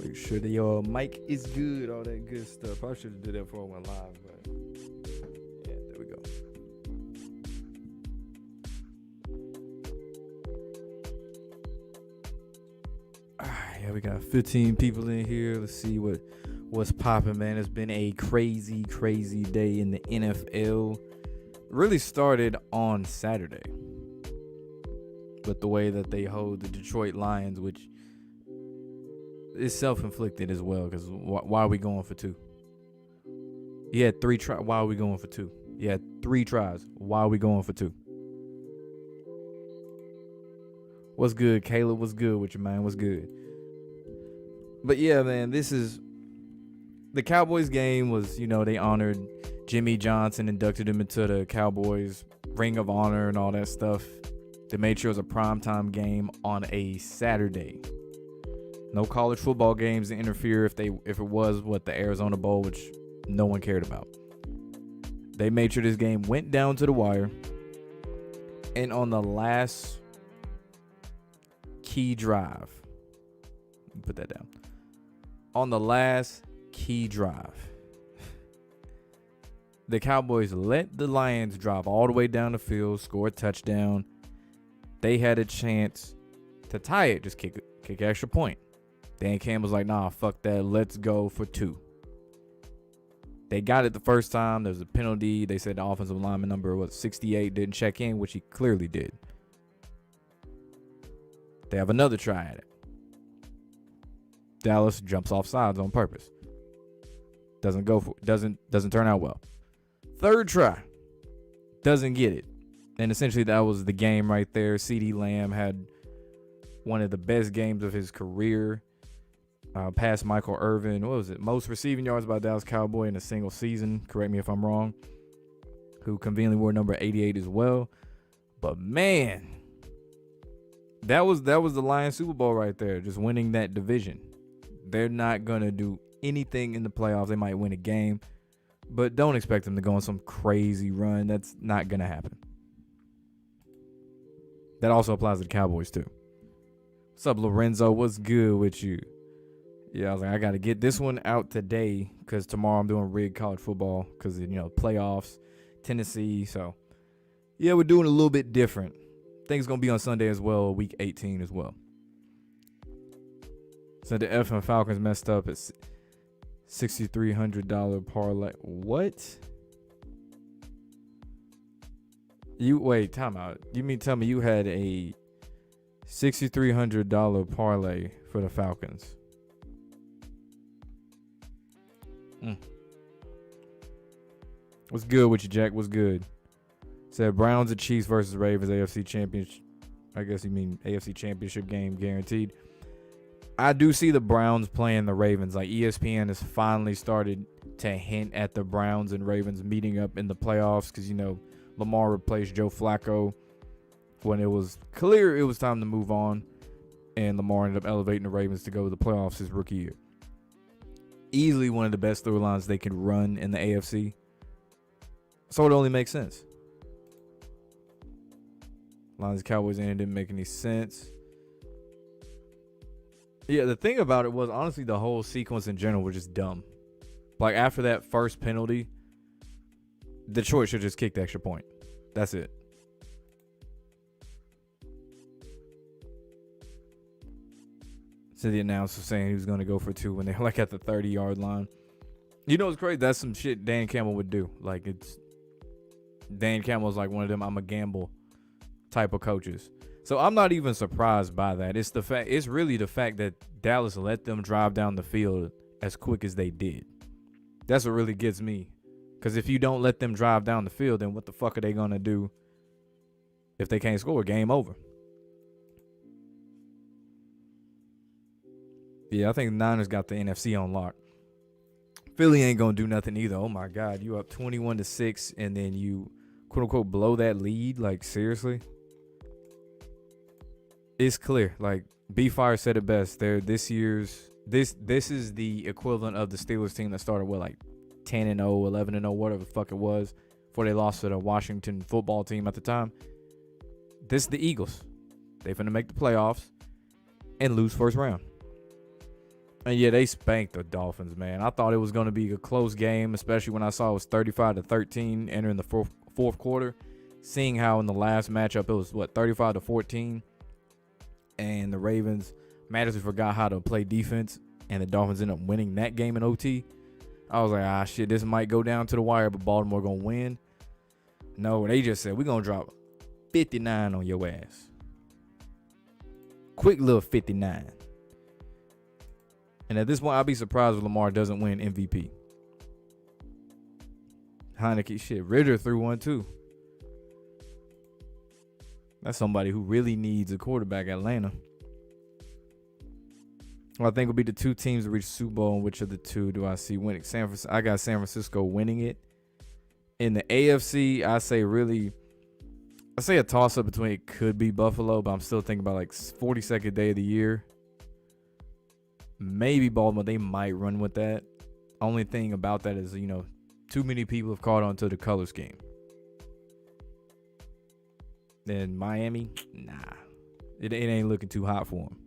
Make sure that your mic is good, all that good stuff. I should have did that before I went live, but yeah, there we go. Alright, yeah, we got 15 people in here. Let's see what's popping, man. It's been a crazy day in the NFL. Really started on Saturday with the way that they hold the Detroit Lions, which is self-inflicted as well, because why are we going for two? He had 3 tries. Why are we going for 2? He had 3 tries. Why are we going for 2? What's good, Caleb? What's good with you, man? What's good? But yeah, man, this is the Cowboys game was, they honored Jimmy Johnson, inducted him into the Cowboys Ring of Honor and all that stuff. They made sure it was a primetime game on a Saturday. No college football games to interfere if it was the Arizona Bowl, which no one cared about. They made sure this game went down to the wire. And on the last key drive, put that down. On the last key drive, the Cowboys let the Lions drive all the way down the field, score a touchdown. They had a chance to tie it, just kick extra point. Dan Campbell's like, nah, fuck that. Let's go for 2. They got it the first time. There's a penalty. They said the offensive lineman number was 68, didn't check in, which he clearly did. They have another try at it. Dallas jumps off sides on purpose. Doesn't turn out well. Third try. Doesn't get it. And essentially that was the game right there. CeeDee Lamb had one of the best games of his career. Past Michael Irvin. What was it? Most receiving yards by a Dallas Cowboy in a single season. Correct me if I'm wrong. Who conveniently wore number 88 as well. But man, that was the Lions Super Bowl right there. Just winning that division. They're not going to do anything in the playoffs. They might win a game, but don't expect them to go on some crazy run. That's not going to happen. That also applies to the Cowboys too. What's up, Lorenzo? What's good with you? Yeah, I was like, I got to get this one out today because tomorrow I'm doing rigged college football because, playoffs, Tennessee. So, yeah, we're doing a little bit different. Things going to be on Sunday as well, week 18 as well. So the F and Falcons messed up at $6,300 parlay. What? Wait, time out. You mean tell me you had a $6,300 parlay for the Falcons? What's good with you, Jack? What's good? Said Browns and Chiefs versus Ravens AFC Championship. I guess you mean AFC Championship game guaranteed. I do see the Browns playing the Ravens. Like ESPN has finally started to hint at the Browns and Ravens meeting up in the playoffs because, Lamar replaced Joe Flacco when it was clear it was time to move on. And Lamar ended up elevating the Ravens to go to the playoffs his rookie year. Easily one of the best storylines they could run in the AFC. So it only makes sense. Lions Cowboys and didn't make any sense. Yeah, the thing about it was, honestly, the whole sequence in general was just dumb. Like, after that first penalty, Detroit should just kick the extra point. That's it. So the announcer saying he was going to go for 2 when they were, like, at the 30-yard line. You know what's crazy? That's some shit Dan Campbell would do. Like, Dan Campbell's like one of them I'm a gamble type of coaches. So I'm not even surprised by that. It's really the fact that Dallas let them drive down the field as quick as they did. That's what really gets me. Because if you don't let them drive down the field, then what the fuck are they going to do if they can't score? Game over. Yeah, I think the Niners got the NFC on lock. Philly ain't going to do nothing either. Oh, my God. You up 21-6, and then you, quote-unquote, blow that lead? Like, seriously? It's clear. Like, B-Fire said it best. This is the equivalent of the Steelers team that started with, like, 10-0, 11-0, whatever the fuck it was, before they lost to the Washington football team at the time. This is the Eagles. They finna make the playoffs and lose first round. And yeah, they spanked the Dolphins, man. I thought it was going to be a close game, especially when I saw it was 35-13 entering the fourth quarter. Seeing how in the last matchup it was 35-14, and the Ravens magically forgot how to play defense, and the Dolphins ended up winning that game in OT. I was like, shit, this might go down to the wire, but Baltimore gonna win. No, they just said we're gonna drop 59 on your ass. Quick little 59. And at this point, I'll be surprised if Lamar doesn't win MVP. Heineke, shit, Ritter threw one too. That's somebody who really needs a quarterback at Atlanta. Well, I think will be the two teams to reach Super Bowl. And which of the two do I see winning? I got San Francisco winning it. In the AFC, I say a toss-up between it could be Buffalo, but I'm still thinking about like 42nd day of the year. Maybe Baltimore, they might run with that. Only thing about that is, too many people have caught on to the color scheme. Then Miami, nah. It ain't looking too hot for them.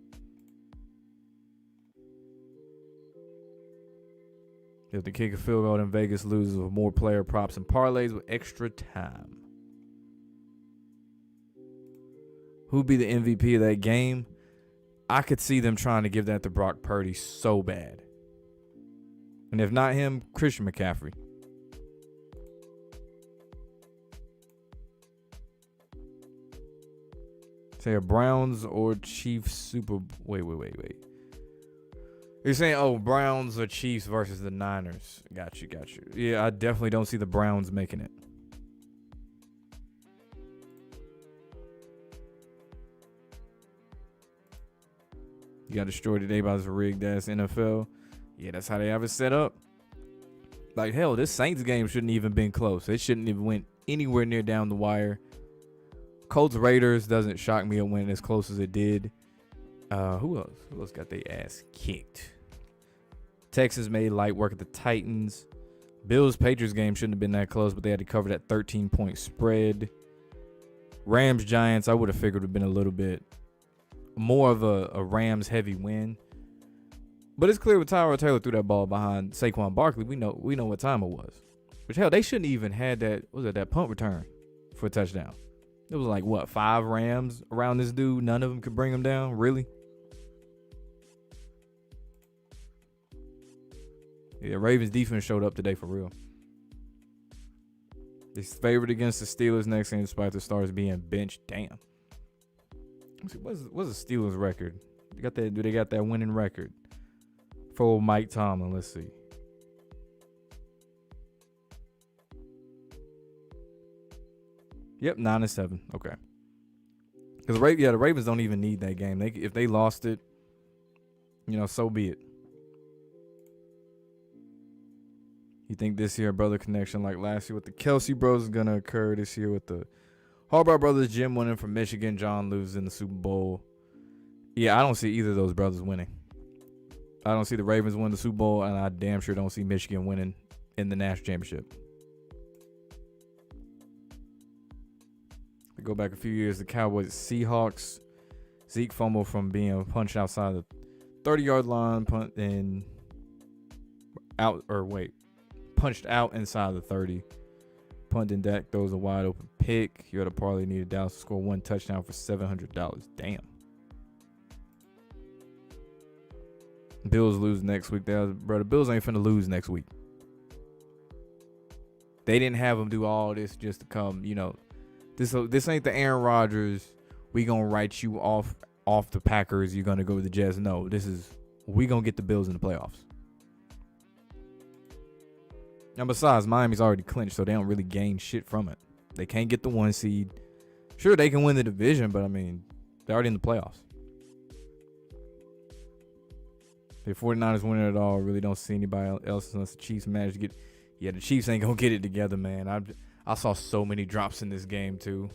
If the kick a field goal in Vegas loses with more player props and parlays with extra time. Who'd be the MVP of that game? I could see them trying to give that to Brock Purdy so bad. And if not him, Christian McCaffrey. Say a Browns or Chiefs Super. Wait. You're saying, Browns or Chiefs versus the Niners. Got you. Yeah, I definitely don't see the Browns making it. You got destroyed today by this rigged ass NFL. Yeah, that's how they have it set up. Like, hell, this Saints game shouldn't even been close. It shouldn't even went anywhere near down the wire. Colts Raiders doesn't shock me it went as close as it did. Who else? Who else got their ass kicked? Texas made light work of the Titans. Bills Patriots game shouldn't have been that close, but they had to cover that 13-point spread. Rams Giants, I would have figured would have been a little bit more of a Rams heavy win. But it's clear when Tyrod Taylor threw that ball behind Saquon Barkley, we know what time it was. Which, hell, they shouldn't even had that punt return for a touchdown. It was like, 5 Rams around this dude? None of them could bring him down? Really? Yeah, Ravens defense showed up today for real. They're favored against the Steelers next game despite the Stars being benched. Damn. Let's see, what's the Steelers record? Do they got that winning record? For old Mike Tomlin, let's see. Yep, 9-7. Okay. Because the Ravens don't even need that game. If they lost it, so be it. You think this year brother connection like last year with the Kelsey bros is gonna occur this year with the Harbaugh brothers, Jim winning from Michigan, John losing in the Super Bowl? Yeah, I don't see either of those brothers winning. I don't see the Ravens win the Super Bowl, and I damn sure don't see Michigan winning in the national championship. We go back a few years, the Cowboys, Seahawks. Zeke fumbled from being punched outside the 30-yard line, punched out inside the 30. Punt and Dak throws a wide open pick. You had a parlay needed Dallas to score one touchdown for $700. Damn. Bills lose next week. The Bills ain't finna lose next week. They didn't have them do all this just to come, This ain't the Aaron Rodgers. We gonna write you off the Packers. You're gonna go with the Jets. No, we gonna get the Bills in the playoffs. And besides, Miami's already clinched, so they don't really gain shit from it. They can't get the 1 seed. Sure, they can win the division, but they're already in the playoffs. If the 49ers win it at all, really don't see anybody else unless the Chiefs manage to get. Yeah, the Chiefs ain't gonna get it together, man. I saw so many drops in this game too.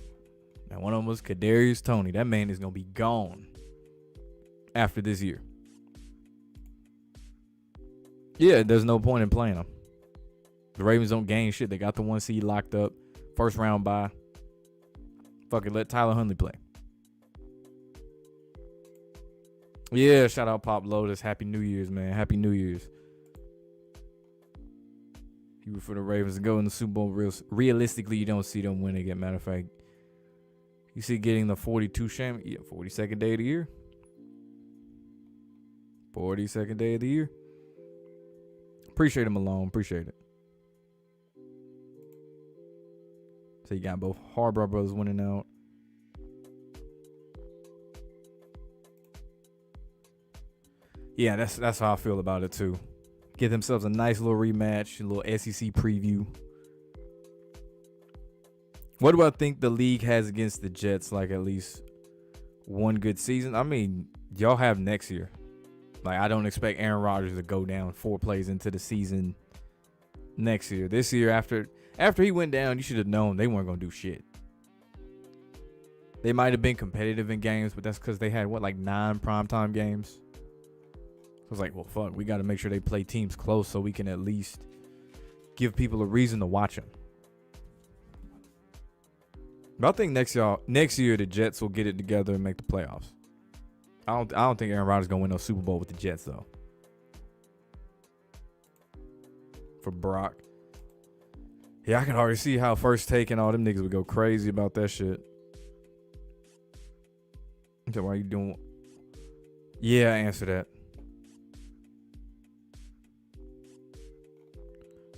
And one of them was Kadarius Toney. That man is gonna be gone after this year. Yeah, there's no point in playing them. The Ravens don't gain shit. They got the 1 seed locked up. First round bye. Fuck it, let Tyler Huntley play. Yeah, shout out Pop Lotus. Happy New Year's, man. Happy New Year's. You were for the Ravens to go in the Super Bowl. Realistically, you don't see them win again. Matter of fact, you see getting the 42nd day of the year. 42nd day of the year. Appreciate him alone. Appreciate it. So you got both Harbaugh brothers winning out. Yeah, that's how I feel about it too. Get themselves a nice little rematch, a little SEC preview. What do I think the league has against the Jets? Like at least one good season. I mean, y'all have next year. Like I don't expect Aaron Rodgers to go down 4 plays into the season next year. This year, after he went down, you should have known they weren't gonna do shit. They might have been competitive in games, but that's because they had 9 primetime games. I was like, well, fuck, we got to make sure they play teams close so we can at least give people a reason to watch them. But I think next year the Jets will get it together and make the playoffs. I don't think Aaron Rodgers gonna win no Super Bowl with the Jets though. For Brock, yeah, I can already see how First Take and all them niggas would go crazy about that shit. So why you doing? Yeah, answer that.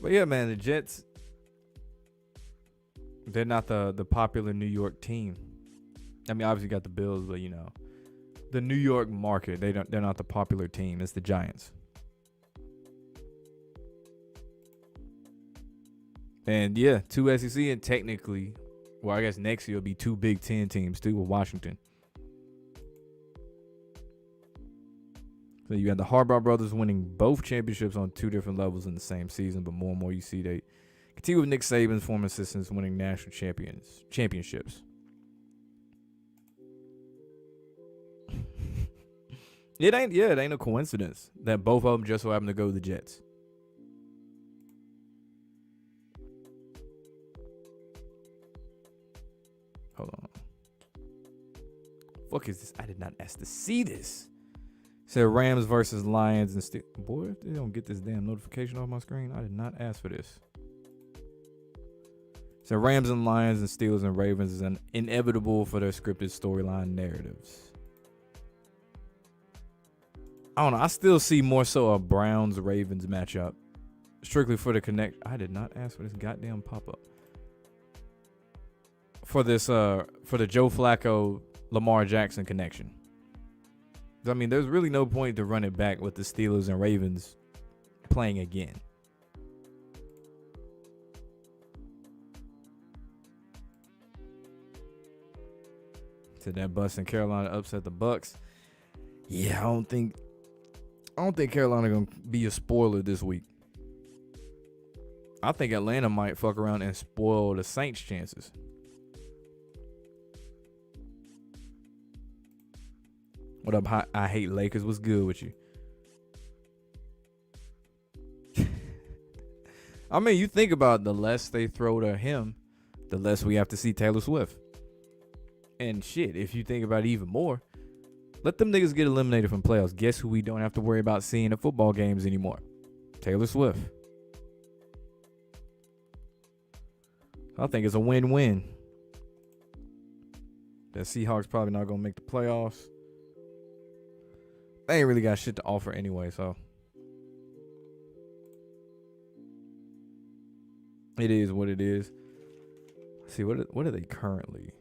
But yeah, man, the Jets, they're not the popular New York team. I mean, obviously you got the Bills, but you know, the New York market, they're not the popular team. It's the Giants. And yeah, 2 SEC and technically, well, I guess next year will be 2 Big Ten teams too with Washington. So you got the Harbaugh brothers winning both championships on 2 different levels in the same season, but more and more you see they continue with Nick Saban's former assistants winning national championships. It ain't a coincidence that both of them just so happen to go to the Jets. Hold on. Fuck is this? I did not ask to see this. Said Rams versus Lions and boy, if they don't get this damn notification off my screen, I did not ask for this. Said Rams and Lions and Steelers and Ravens is inevitable for their scripted storyline narratives. I don't know. I still see more so a Browns Ravens matchup, strictly for the connect. I did not ask for this goddamn pop up. For this for the Joe Flacco Lamar Jackson connection. I mean, there's really no point to run it back with the Steelers and Ravens playing again. To that bust in Carolina upset the Bucks. Yeah, I don't think Carolina gonna be a spoiler this week. I think Atlanta might fuck around and spoil the Saints' chances. What up, I hate Lakers? What's good with you? I mean, you think about the less they throw to him, the less we have to see Taylor Swift. And shit, if you think about it even more, let them niggas get eliminated from playoffs. Guess who we don't have to worry about seeing at football games anymore? Taylor Swift. I think it's a win-win. The Seahawks probably not gonna make the playoffs. They ain't really got shit to offer anyway, so it is what it is. Let's see, what are they currently?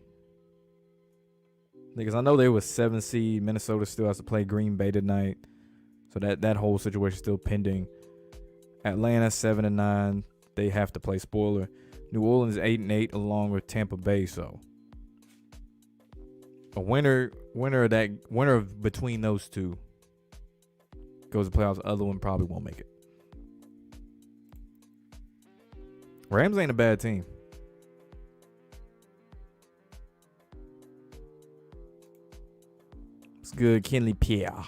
Because I know they were 7 seed. Minnesota still has to play Green Bay tonight, so that whole situation still pending. Atlanta 7-9. They have to play spoiler. New Orleans 8-8 along with Tampa Bay. So a winner of between those two goes to playoffs. The other one probably won't make it. Rams ain't a bad team. It's good, Kenley Pierre.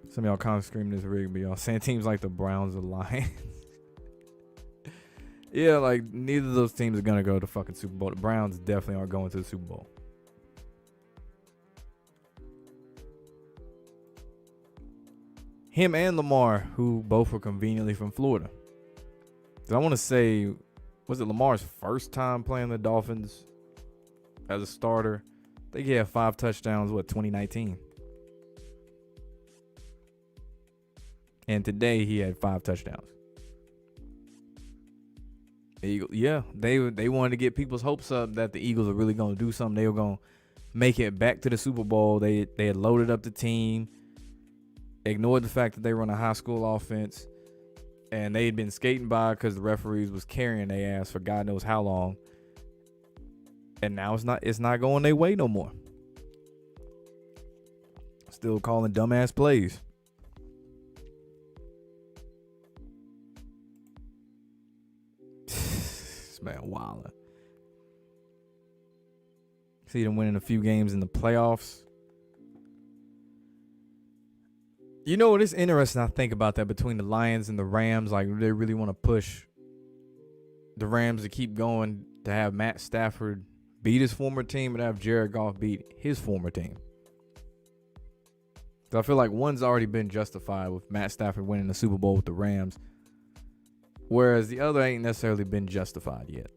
Some of y'all kind of screaming this rig, but y'all saying teams like the Browns or Lions. Yeah, like neither of those teams are gonna go to the fucking Super Bowl. The Browns definitely aren't going to the Super Bowl. Him and Lamar, who both were conveniently from Florida. I want to say, was it Lamar's first time playing the Dolphins as a starter? I think he had 5 touchdowns, 2019? And today he had 5 touchdowns. Yeah, they wanted to get people's hopes up that the Eagles are really going to do something. They were going to make it back to the Super Bowl. They had loaded up the team, ignored the fact that they run a high school offense, and they had been skating by because the referees was carrying their ass for God knows how long. And now it's not going their way no more. Still calling dumbass plays. This man wildin'. See them winning a few games in the playoffs. You know what is interesting? I think about that between the Lions and the Rams. Like, they really want to push the Rams to keep going, to have Matt Stafford beat his former team and have Jared Goff beat his former team. So I feel like one's already been justified with Matt Stafford winning the Super Bowl with the Rams, whereas the other ain't necessarily been justified yet.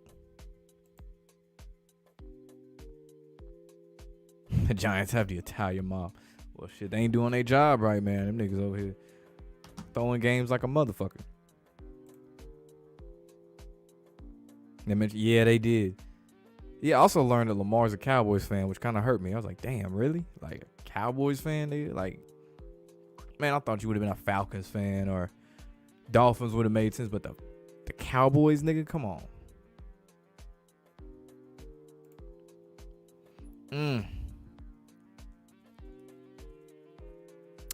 The Giants have the Italian mob. Well, shit, they ain't doing their job right, man. Them niggas over here throwing games like a motherfucker. They mentioned, yeah, they did. Yeah, I also learned that Lamar's a Cowboys fan, which kind of hurt me. I was like, damn, really? Like, a Cowboys fan, nigga? Like, man, I thought you would have been a Falcons fan or Dolphins would have made sense, but the Cowboys, nigga, come on.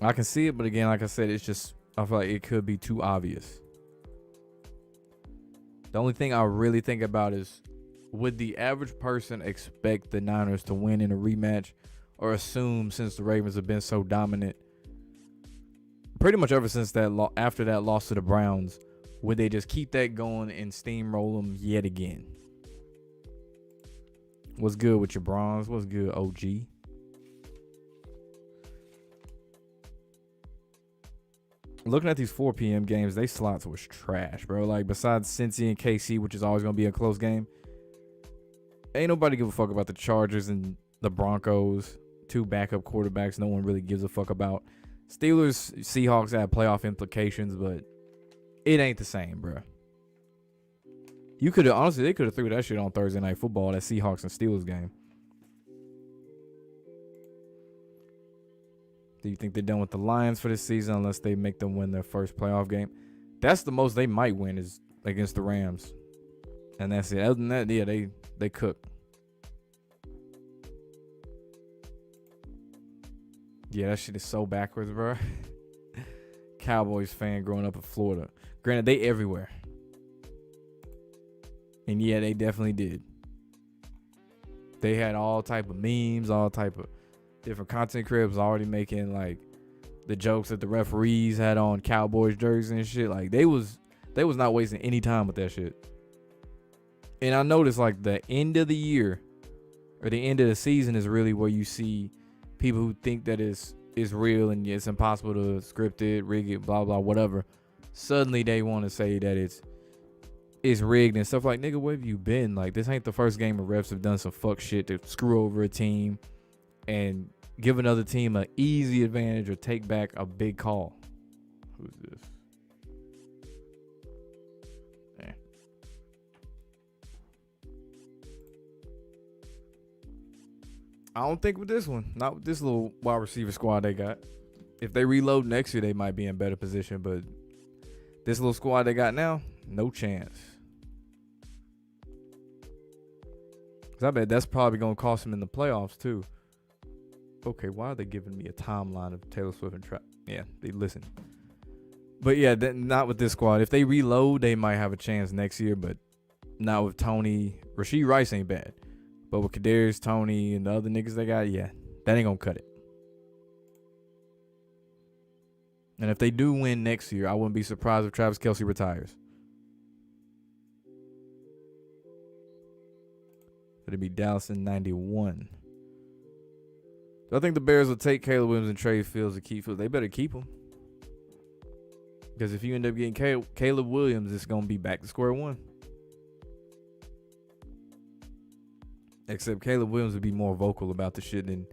I can see it, but again, like I said, it's just, I feel like it could be too obvious. The only thing I really think about is, would the average person expect the Niners to win in a rematch, or assume, since the Ravens have been so dominant pretty much ever since that after that loss to the Browns, would they just keep that going and steamroll them yet again? What's good with your Bronze? What's good, OG? Looking at these 4 p.m. games, they slots was trash, bro. Like, besides Cincy and KC, which is always going to be a close game, ain't nobody give a fuck about the Chargers and the Broncos. 2 backup quarterbacks no one really gives a fuck about. Steelers, Seahawks had playoff implications, but it ain't the same, bro. You could have, honestly, they could have threw that shit on Thursday Night Football, that Seahawks and Steelers game. Do you think they're done with the Lions for this season unless they make them win their first playoff game? That's the most they might win is against the Rams. And that's it. Other than that, yeah, they cook. Yeah, that shit is so backwards, bro. Cowboys fan growing up in Florida. Granted, they everywhere. And yeah, they definitely did. They had all type of memes, all type of different content creators already making like the jokes that the referees had on Cowboys jerseys and shit. Like they was not wasting any time with that shit. And I noticed like the end of the year or the end of the season is really where you see people who think that it's real and it's impossible to script it, rig it, blah blah whatever. Suddenly they want to say that it's rigged and stuff. Like, nigga, where have you been? Like, this ain't the first game where refs have done some fuck shit to screw over a team and give another team an easy advantage or take back a big call. Who's this? I don't think with this one. Not with this little wide receiver squad they got. If they reload next year, they might be in better position. But this little squad they got now, no chance. Because I bet that's probably going to cost them in the playoffs, too. Okay, why are they giving me a timeline of Taylor Swift and Trap? Yeah, they listen. But yeah, not with this squad. If they reload, they might have a chance next year. But not with Tony. Rashee Rice ain't bad. But with Kadarius, Tony, and the other niggas they got, yeah, that ain't going to cut it. And if they do win next year, I wouldn't be surprised if Travis Kelce retires. It'd be Dallas in 91. So I think the Bears will take Caleb Williams and trade Fields to keep Fields. They better keep him. Because if you end up getting Caleb Williams, it's going to be back to square one. Except Caleb Williams would be more vocal about the shit than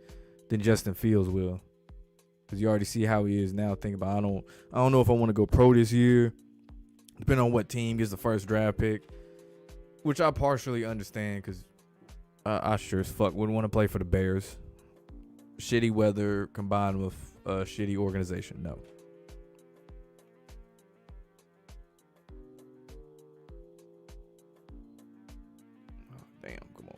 Justin Fields will. Because you already see how he is now. Think about, I don't know if I want to go pro this year. Depending on what team gets the first draft pick. Which I partially understand, because I sure as fuck wouldn't want to play for the Bears. Shitty weather combined with a shitty organization. No. Oh, damn, come on.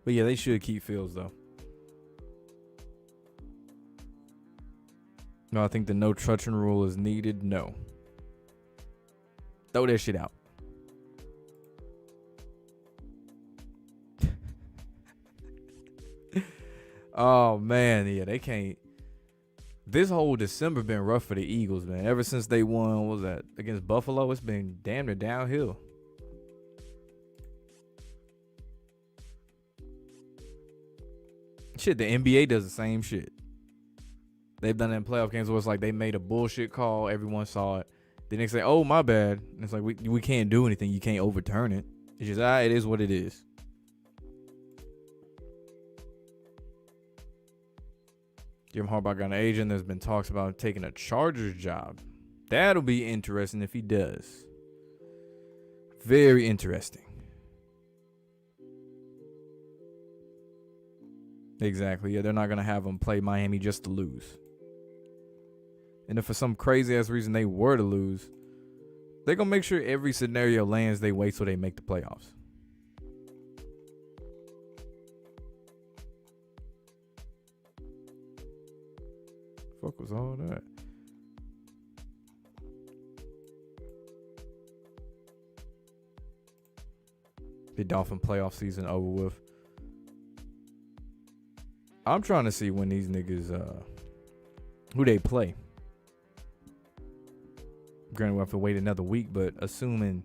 But yeah, they should keep Fields, though. No, I think the no touching rule is needed. No. Throw that shit out. Oh, man. Yeah, they can't. This whole December been rough for the Eagles, man. Ever since they won, what was that, against Buffalo, it's been damn near downhill. Shit, the NBA does the same shit. They've done it in playoff games where it's like they made a bullshit call. Everyone saw it. Then they say, oh, my bad. And it's like, we can't do anything. You can't overturn it. It's just, it is what it is. Jim Harbaugh got an agent. There's been talks about taking a Chargers job. That'll be interesting if he does. Very interesting. Exactly. Yeah, they're not going to have him play Miami just to lose. And if for some crazy ass reason they were to lose, they're going to make sure every scenario lands. They wait till they make the playoffs. Fuck was all that? The Dolphin playoff season over with. I'm trying to see when these niggas, who they play. Granted, we'll have to wait another week, but assuming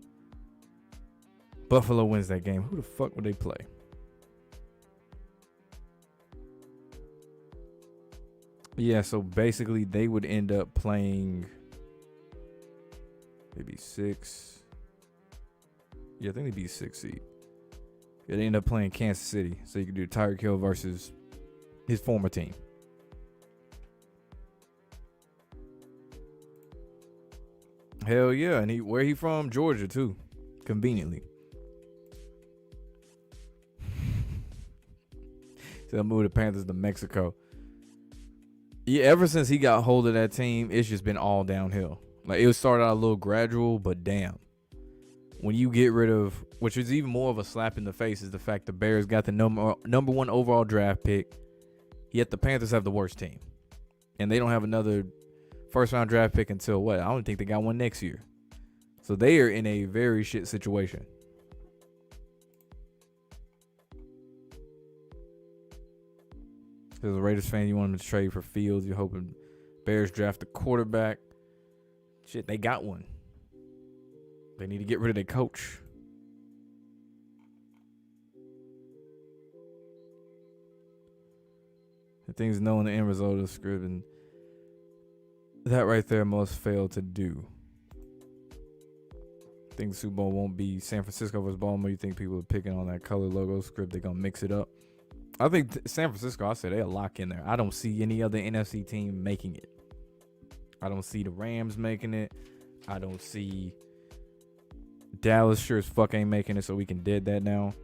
Buffalo wins that game, who the fuck would they play? Yeah, so basically they would end up playing maybe 6. Yeah, I think they'd be 6 seed. Yeah, they end up playing Kansas City. So you could do Tyreek Hill versus his former team. Hell yeah, and where he from? Georgia too, conveniently. So they'll move the Panthers to Mexico. Yeah, ever since he got hold of that team, it's just been all downhill. Like, it started out a little gradual, but damn. When you get rid of, which is even more of a slap in the face, is the fact the Bears got the number 1 overall draft pick, yet the Panthers have the worst team. And they don't have another first-round draft pick until what? I don't think they got one next year. So they are in a very shit situation. As a Raiders fan, you want them to trade for Fields. You're hoping Bears draft a quarterback. Shit, they got one. They need to get rid of their coach. The things knowing the end result of the script, and that right there must fail to do. I think the Super Bowl won't be San Francisco versus Baltimore. You think people are picking on that color logo script? They're going to mix it up. I think San Francisco, I said they'll lock in there. I don't see any other NFC team making it. I don't see the Rams making it. I don't see Dallas sure as fuck ain't making it, so we can dead that now.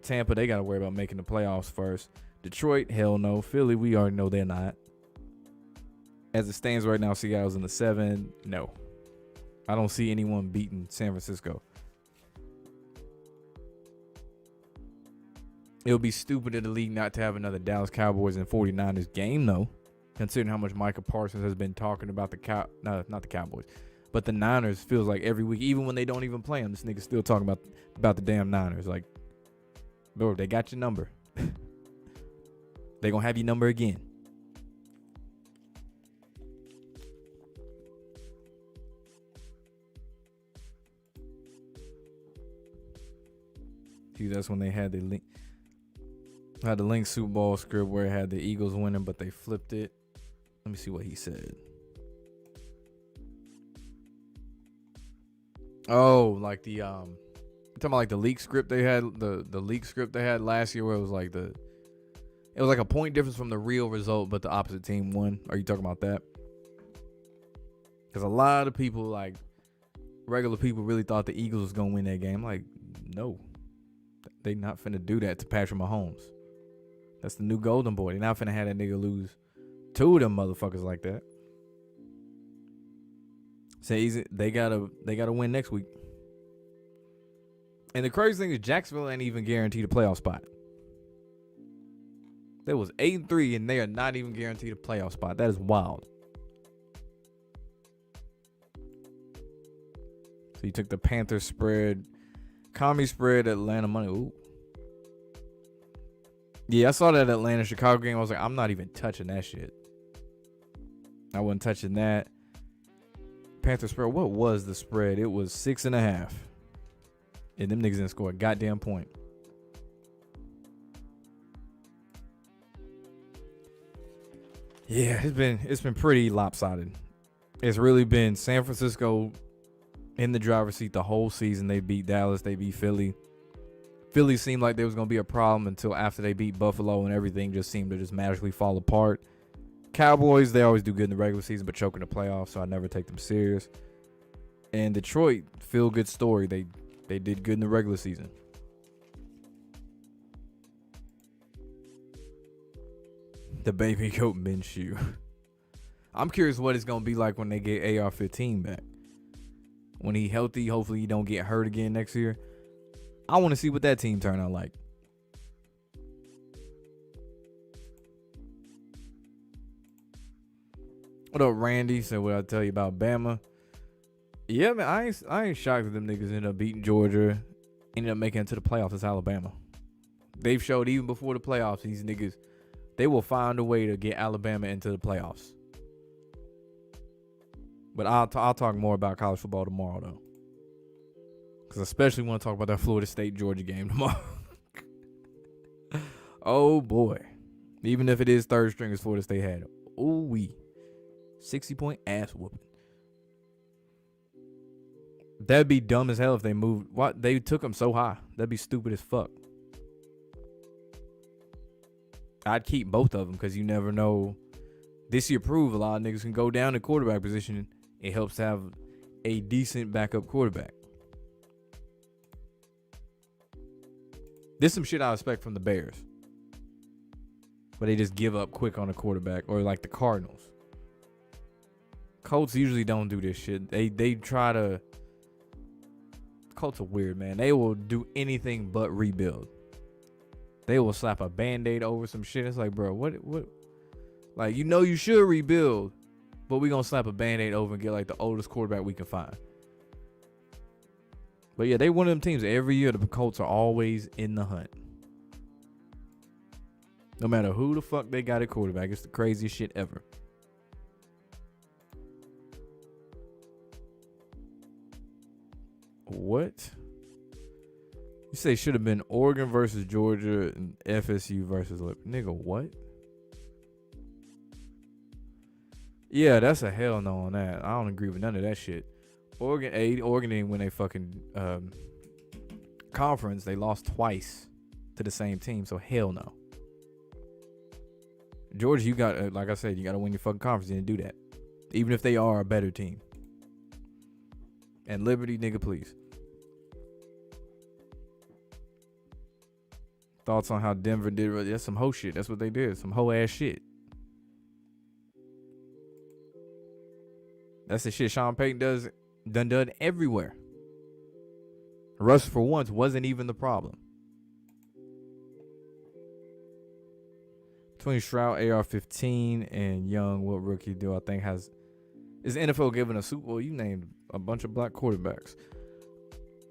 Tampa, they got to worry about making the playoffs first. Detroit, hell no. Philly, we already know they're not. As it stands right now, Seattle's in the 7. No. I don't see anyone beating San Francisco. It would be stupid of the league not to have another Dallas Cowboys and 49ers game, though, considering how much Micah Parsons has been talking about not the Cowboys, but the Niners. Feels like every week, even when they don't even play them, this nigga's still talking about the damn Niners. Like, bro, they got your number. They gonna have your number again. Dude, that's when they had the link Super Bowl script where it had the Eagles winning, but they flipped it. Let me see what he said. Oh, like the talking about like the leak script they had, the leak script they had last year, where it was like a point difference from the real result, but the opposite team won. Are you talking about that? Because a lot of people, like regular people, really thought the Eagles was gonna win that game. Like, no, they not finna do that to Patrick Mahomes. That's the new golden boy. They not finna have that nigga lose 2 of them motherfuckers like that. So they gotta win next week. And the crazy thing is Jacksonville ain't even guaranteed a playoff spot. They was 8-3 and they are not even guaranteed a playoff spot. That is wild. So you took the Panthers spread, Commy spread, Atlanta money. Ooh. Yeah, I saw that Atlanta Chicago game. I was like, I'm not even touching that shit. I wasn't touching that. Panthers spread. What was the spread? It was 6.5. And them niggas didn't score a goddamn point. Yeah, it's been pretty lopsided. It's really been San Francisco in the driver's seat the whole season. They beat Dallas. They beat Philly. Philly seemed like there was going to be a problem until after they beat Buffalo, and everything just seemed to just magically fall apart. Cowboys, they always do good in the regular season, but choke in the playoffs, so I never take them serious. And Detroit, feel good story. They did good in the regular season. The baby goat Minshew. I'm curious what it's going to be like when they get AR-15 back. When he healthy, hopefully he don't get hurt again next year. I want to see what that team turn out like. What up, Randy? So what I tell you about Bama? Yeah, man, I ain't shocked that them niggas ended up beating Georgia, ended up making it to the playoffs as Alabama. They've showed even before the playoffs, these niggas, they will find a way to get Alabama into the playoffs. But I'll talk more about college football tomorrow, though. Because I especially want to talk about that Florida State-Georgia game tomorrow. Oh, boy. Even if it is third string as Florida State had. Ooh-wee. 60-point ass whooping. That'd be dumb as hell if they moved. What? They took them so high. That'd be stupid as fuck. I'd keep both of them because you never know. This year proved a lot of niggas can go down to quarterback position. It helps to have a decent backup quarterback. This is some shit I expect from the Bears. But they just give up quick on a quarterback. Or like the Cardinals. Colts usually don't do this shit. They try to. Colts are weird, man. They will do anything but rebuild. They will slap a Band-Aid over some shit. It's like, bro, what? Like, you know you should rebuild, but we gonna slap a Band-Aid over and get like the oldest quarterback we can find. But yeah, they one of them teams every year. The Colts are always in the hunt. No matter who the fuck they got at quarterback, it's the craziest shit ever. What? You say should have been Oregon versus Georgia and FSU versus nigga, what? Yeah, that's a hell no on that. I don't agree with none of that shit. Oregon didn't win a fucking conference. They lost twice to the same team, so hell no. Georgia, you got like I said, you got to win your fucking conference. You didn't do that, even if they are a better team. And Liberty, nigga, please. Thoughts on how Denver did? That's some hoe shit. That's what they did. Some hoe ass shit. That's the shit Sean Payton done everywhere. Russ for once wasn't even the problem. Between Stroud, AR-15, and Young, what rookie do I think is NFL giving a Super Bowl? You named a bunch of black quarterbacks.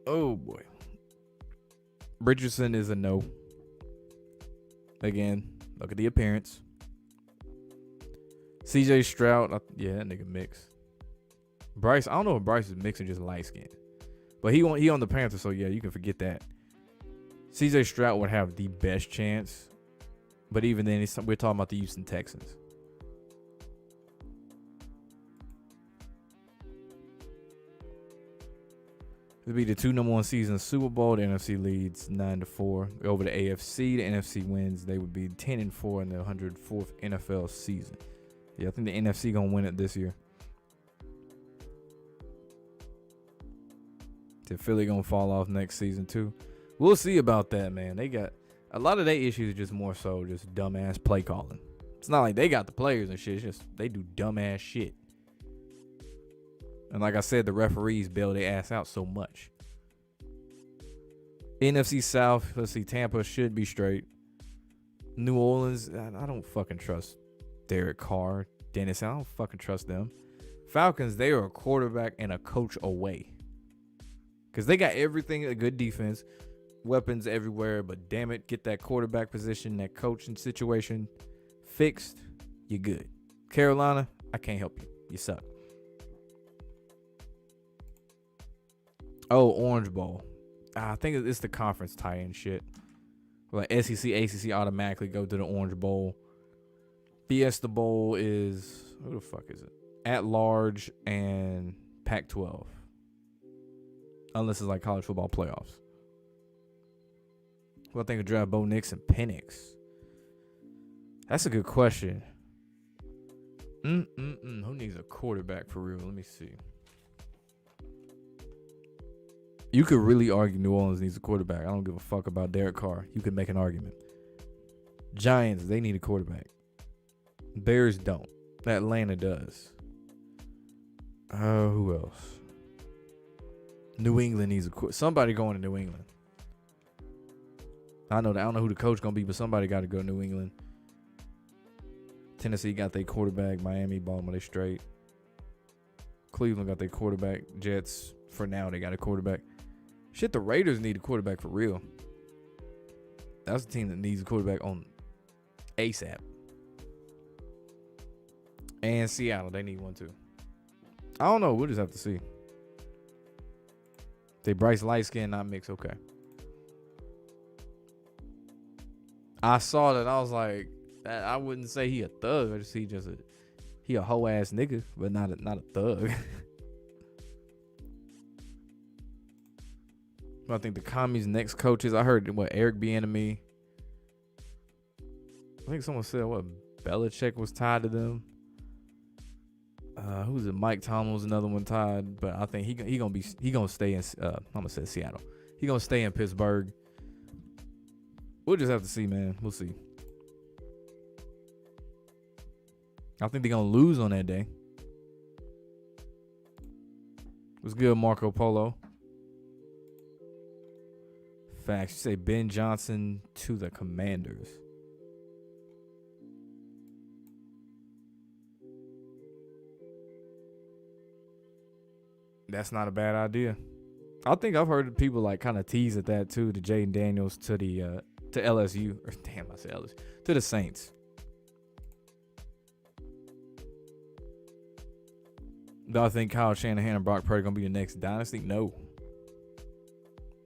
Oh boy. Richardson is a no. Again, look at the appearance. CJ Stroud, yeah, that nigga mix. Bryce, I don't know if Bryce is mixing just light skin, but he on the Panthers, so yeah, you can forget that. CJ Stroud would have the best chance, but even then, we're talking about the Houston Texans. It'd be the 2 number 1 seeds in the Super Bowl. The NFC leads 9-4 over the AFC. The NFC wins. They would be 10-4 in the 104th NFL season. Yeah, I think the NFC gonna win it this year. The Philly gonna fall off next season too. We'll see about that, man. They got a lot of their issues. Just more so just dumbass play calling. It's not like they got the players and shit. It's just they do dumbass shit. And like I said, the referees bail their ass out so much. NFC South, let's see, Tampa should be straight. New Orleans, I don't fucking trust Derek Carr, Dennis. I don't fucking trust them. Falcons, they are a quarterback and a coach away. Because they got everything, a good defense, weapons everywhere, but damn it, get that quarterback position, that coaching situation fixed, you're good. Carolina, I can't help you. You suck. Oh, Orange Bowl. I think it's the conference tie-in shit. Like SEC, ACC automatically go to the Orange Bowl. Fiesta Bowl is, who the fuck is it? At Large and Pac-12. Unless it's like college football playoffs. Well, I think of draft Bo Nix and Penix. That's a good question. Who needs a quarterback for real? Let me see. You could really argue New Orleans needs a quarterback. I don't give a fuck about Derek Carr. You could make an argument. Giants, they need a quarterback. Bears don't. Atlanta does. Who else? New England needs a somebody going to New England. I don't know who the coach gonna be, but somebody got to go to New England. Tennessee got their quarterback. Miami, Baltimore, they straight. Cleveland got their quarterback. Jets, for now, they got a quarterback. Shit, the Raiders need a quarterback for real. That's the team that needs a quarterback on ASAP. And Seattle, they need one too. I don't know. We'll just have to see. They Bryce light skin, not mix. Okay. I saw that. I was like, I wouldn't say he a thug. I just see he a hoe ass nigga, but not a thug. I think the commies next coaches. I heard Eric Bieniemy. I think someone said Belichick was tied to them. Who's it? Mike Tomlin was another one tied, but I think he gonna stay in. I'm gonna say Seattle. He gonna stay in Pittsburgh. We'll just have to see, man. We'll see. I think they're gonna lose on that day. What's good, Marco Polo? Facts. You say Ben Johnson to the Commanders. That's not a bad idea. I think I've heard people like kind of tease at that too. To Jaden Daniels to the to LSU, or damn, I said LSU, to the Saints. Do I think Kyle Shanahan and Brock Purdy gonna be the next dynasty? No.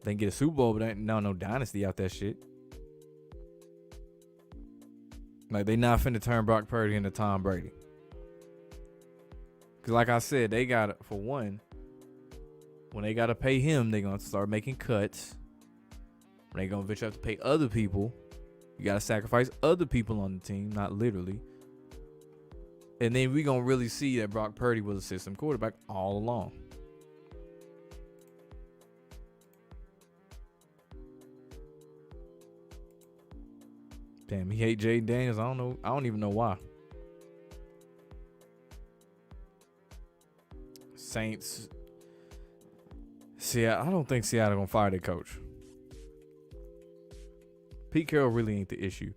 They can get a Super Bowl, but ain't no dynasty out that shit. Like, they not finna turn Brock Purdy into Tom Brady. Because like I said, they got, for one, when they got to pay him, they going to start making cuts. When they going to eventually have to pay other people, you got to sacrifice other people on the team, not literally. And then we going to really see that Brock Purdy was a system quarterback all along. Damn, he hate Jaden Daniels. I don't know. I don't even know why. Saints. I don't think Seattle gonna fire their coach. Pete Carroll really ain't the issue.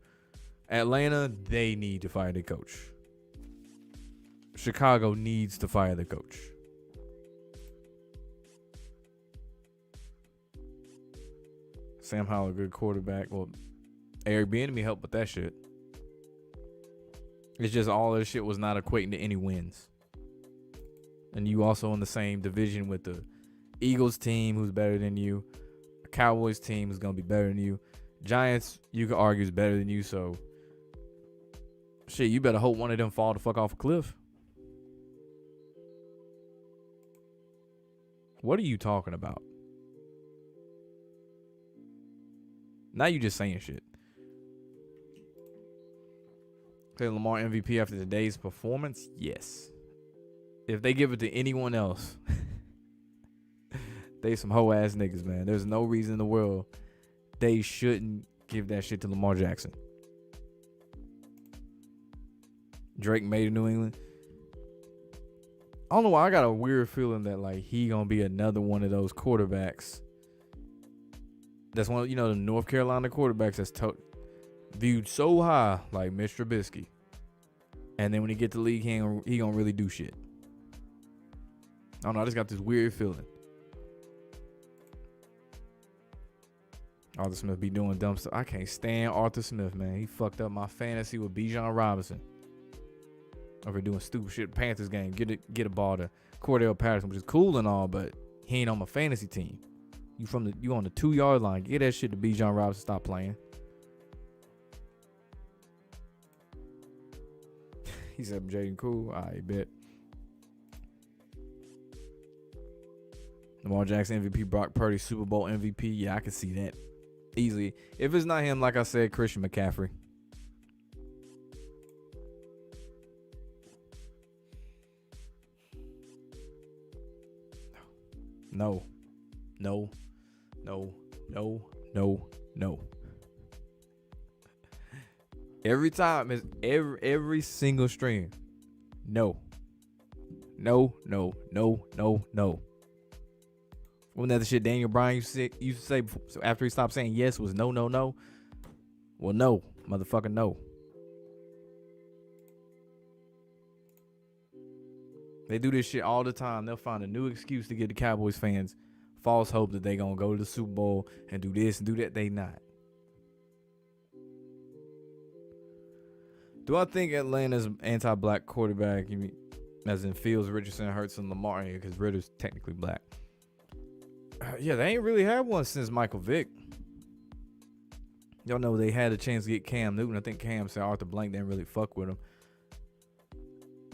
Atlanta, they need to fire their coach. Chicago needs to fire their coach. Sam Howell, a good quarterback. Well, Eric Bieniemy helped with that shit. It's just all this shit was not equating to any wins. And you also in the same division with the Eagles team, who's better than you. A Cowboys team who's going to be better than you. Giants, you can argue, is better than you. So, shit, you better hope one of them fall the fuck off a cliff. What are you talking about? Now you just saying shit. Say Lamar MVP after today's performance? Yes. If they give it to anyone else, they some hoe ass niggas, man. There's no reason in the world they shouldn't give that shit to Lamar Jackson. Drake made it New England. I don't know why I got a weird feeling that like he gonna be another one of those quarterbacks. That's one of, the North Carolina quarterbacks that's viewed so high, like Mr. Trubisky. And then when he get to the league, he gonna really do shit. I don't know. I just got this weird feeling. Arthur Smith be doing dumb stuff. I can't stand Arthur Smith, man. He fucked up my fantasy with Bijan Robinson. Over doing stupid shit. Panthers game. Get a ball to Cordell Patterson, which is cool and all, but he ain't on my fantasy team. You on the 2-yard line. Get that shit to Bijan Robinson. Stop playing. He said Jaden cool. I bet. Lamar Jackson MVP, Brock Purdy Super Bowl MVP. Yeah, I can see that easily. If it's not him, like I said, Christian McCaffrey. No. Every time it's every single stream. No. Wasn't that the shit Daniel Bryan used to say so after he stopped saying yes was no? Well, no, motherfucker, no. They do this shit all the time. They'll find a new excuse to give the Cowboys fans false hope that they gonna go to the Super Bowl and do this and do that. They not. Do I think Atlanta's anti-black quarterback, as in Fields, Richardson, Hurts, and Lamar, because Ritter's technically black? Yeah, they ain't really had one since Michael Vick. Y'all know they had a chance to get Cam Newton. I think Cam said Arthur Blank didn't really fuck with him.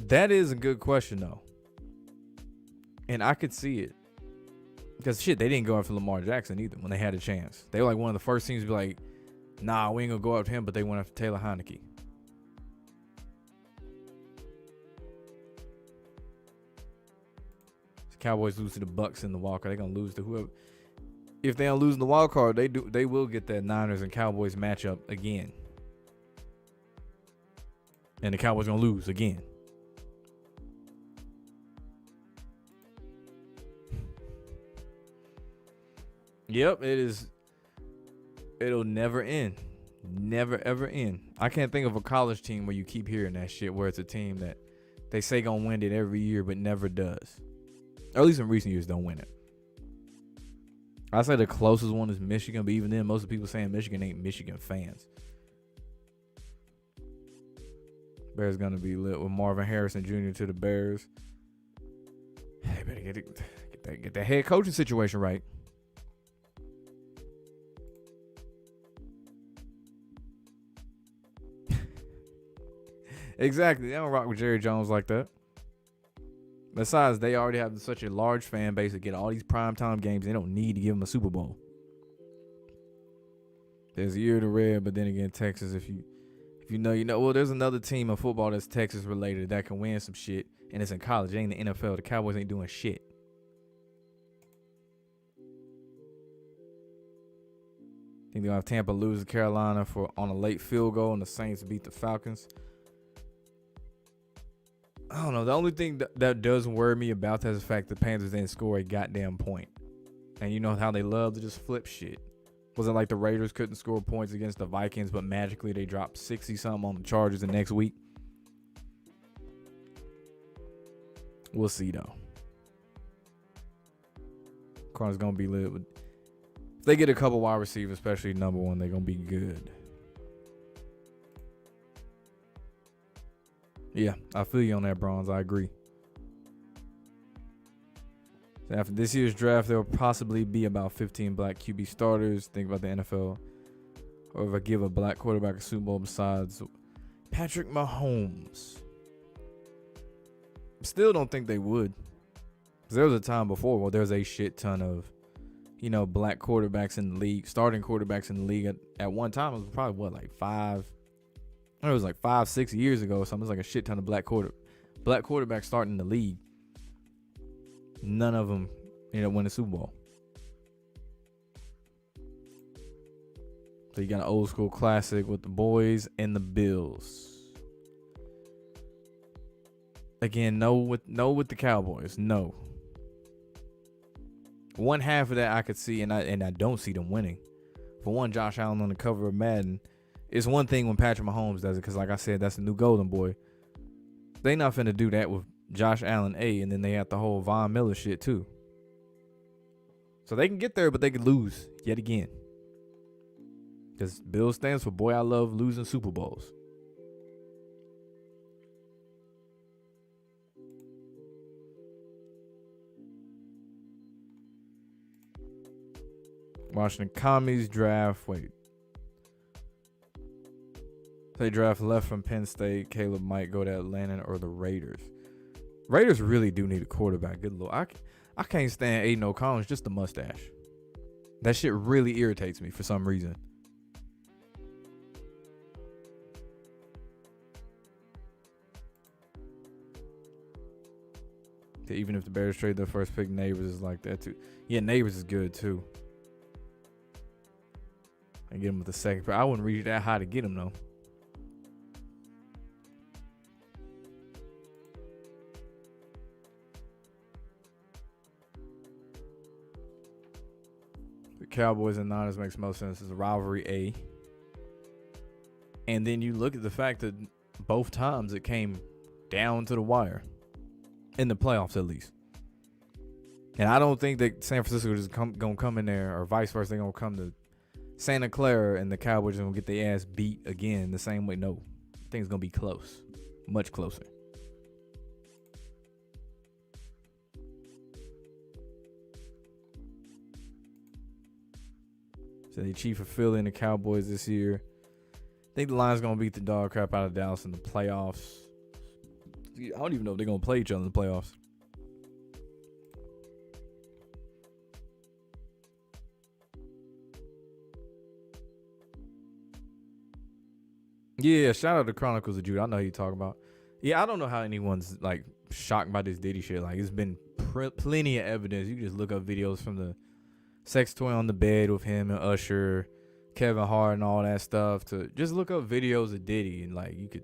That is a good question, though. And I could see it. Because, shit, they didn't go after Lamar Jackson either when they had a chance. They were like one of the first teams to be like, nah, we ain't going to go after him, but they went after Taylor Heineke. Cowboys lose to the Bucks in the wild card. They're gonna lose to whoever. If they don't lose in the wild card, they will get that Niners and Cowboys matchup again. And the Cowboys gonna lose again. Yep, it is. It'll never end. Never ever end. I can't think of a college team where you keep hearing that shit, where it's a team that they say gonna win it every year but never does. Or at least in recent years, don't win it. I say the closest one is Michigan, but even then, most of the people saying Michigan ain't Michigan fans. Bears gonna be lit with Marvin Harrison Jr. to the Bears. Hey, better get that head coaching situation right. Exactly, they don't rock with Jerry Jones like that. Besides, they already have such a large fan base to get all these primetime games. They don't need to give them a Super Bowl. There's a year to red, but then again, Texas, if you know, you know. Well, there's another team in football that's Texas related that can win some shit, and it's in college. It ain't the NFL. The Cowboys ain't doing shit. I think they'll have Tampa lose to Carolina on a late field goal, and the Saints beat the Falcons. I don't know. The only thing that does worry me about that is the fact the Panthers didn't score a goddamn point. And you know how they love to just flip shit. Wasn't like the Raiders couldn't score points against the Vikings, but magically they dropped 60-something on the Chargers the next week. We'll see, though. Cardinals going to be lit. If they get a couple wide receivers, especially number one, they're going to be good. Yeah, I feel you on that, Bronze. I agree. So after this year's draft, there will possibly be about 15 black QB starters. Think about the NFL. Or if I give a black quarterback a Super Bowl besides Patrick Mahomes. Still don't think they would. Because there was a time before where there was a shit ton of, black quarterbacks in the league, starting quarterbacks in the league at one time. It was probably like 5-6 years ago or something. It was like a shit ton of black quarterbacks starting in the league. None of them win a Super Bowl. So you got an old school classic with the boys and the Bills. Again, no with the Cowboys. No. One half of that I could see, and I don't see them winning. For one, Josh Allen on the cover of Madden. It's one thing when Patrick Mahomes does it, because like I said, that's the new golden boy. They not finna do that with Josh Allen and then they have the whole Von Miller shit too. So they can get there, but they could lose yet again. Because Bill stands for boy, I love losing Super Bowls. Washington Commies draft. Wait. They draft left from Penn State. Caleb might go to Atlanta or the Raiders. Raiders really do need a quarterback. Good lord. I can't stand Aiden O'Connell. It's just the mustache. That shit really irritates me for some reason. Even if the Bears trade their first pick, Neighbors is like that too. Yeah, Neighbors is good too. I get him with the second pick. I wouldn't reach that high to get him though. The Cowboys and Niners makes most sense. It's a rivalry A. And then you look at the fact that both times it came down to the wire. In the playoffs, at least. And I don't think that San Francisco is going to come in there, or vice versa. They're going to come to Santa Clara, and the Cowboys are going to get their ass beat again the same way. No. I think it's going to be close. Much closer. So the Chiefs are Philly and the Cowboys this year. I think the Lions going to beat the dog crap out of Dallas in the playoffs. I don't even know if they're going to play each other in the playoffs. Yeah, shout out to Chronicles of Judah. I know who you're talking about. Yeah, I don't know how anyone's like shocked by this Diddy shit. Like, it's been plenty of evidence. You can just look up videos from the sex toy on the bed with him and Usher, Kevin Hart and all that stuff. To just look up videos of Diddy and like you could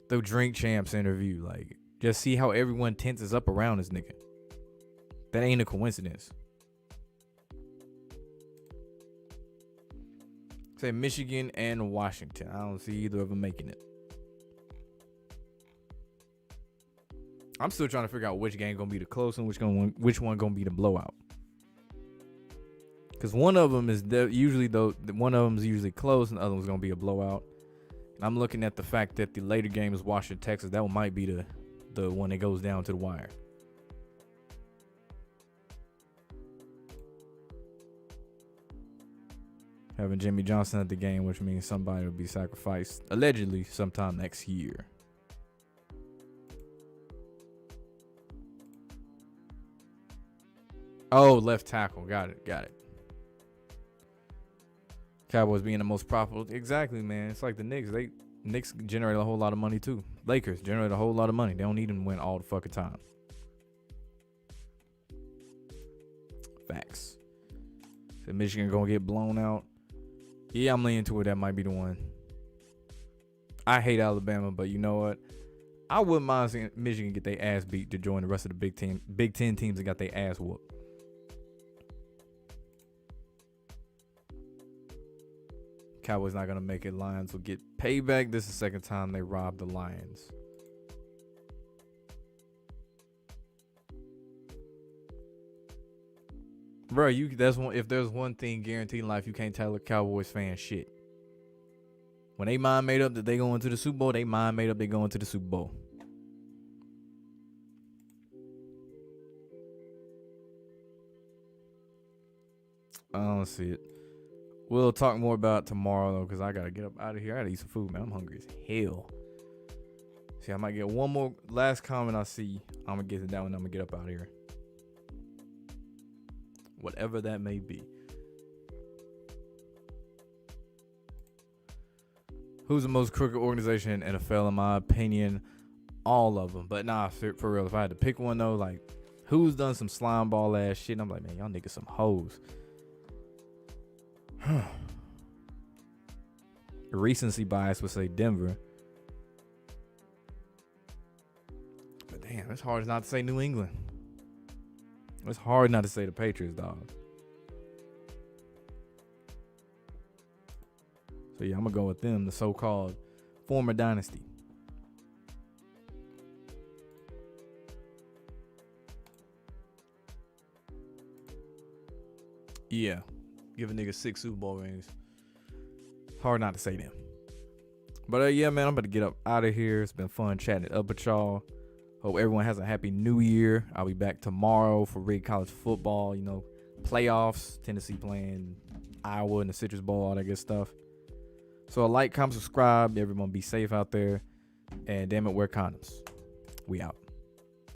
the Drink Champs interview. Like, just see how everyone tenses up around this nigga. That ain't a coincidence. Say Michigan and Washington. I don't see either of them making it. I'm still trying to figure out which game gonna be the close and which one gonna be the blowout. Because one of them is usually close and the other one's gonna be a blowout. And I'm looking at the fact that the later game is Washington, Texas. That one might be the one that goes down to the wire. Having Jimmy Johnson at the game, which means somebody will be sacrificed allegedly sometime next year. Oh, left tackle. Got it. Cowboys being the most profitable. Exactly, man. It's like the Knicks. Knicks generate a whole lot of money too. Lakers generate a whole lot of money. They don't need them to win all the fucking time. Facts. So Michigan gonna get blown out. Yeah, I'm leaning to it. That might be the one. I hate Alabama, but you know what? I wouldn't mind seeing Michigan get their ass beat to join the rest of the Big Ten teams that got their ass whooped. Cowboys not gonna make it. Lions will get payback. This is the second time they robbed the Lions. Bro, if there's one thing guaranteed in life, you can't tell a Cowboys fan shit. When they mind made up that they going to the Super Bowl, they mind made up they going to the Super Bowl. I don't see it. We'll talk more about it tomorrow though, because I gotta get up out of here. I gotta eat some food, man. I'm hungry as hell. See, I might get one more last comment I see. I'm gonna get to that one. I'm gonna get up out of here. whatever that may be. Who's the most crooked organization in NFL? In my opinion, all of them. But nah, for real, if I had to pick one though, like, who's done some slime ball ass shit? And I'm like, man, y'all niggas some hoes. Recency bias would say Denver. But damn, it's hard not to say New England. It's hard not to say the Patriots, dog. So yeah, I'm gonna go with them, the so-called former dynasty. Yeah, give a nigga 6 Super Bowl rings. Hard not to say them. But yeah, man, I'm about to get up out of here. It's been fun chatting it up with y'all. Hope everyone has a happy new year. I'll be back tomorrow for Rig College football, you know, playoffs, Tennessee playing Iowa in the Citrus Bowl, all that good stuff. So like, comment, subscribe. Everyone be safe out there. And damn it, wear condoms. We out.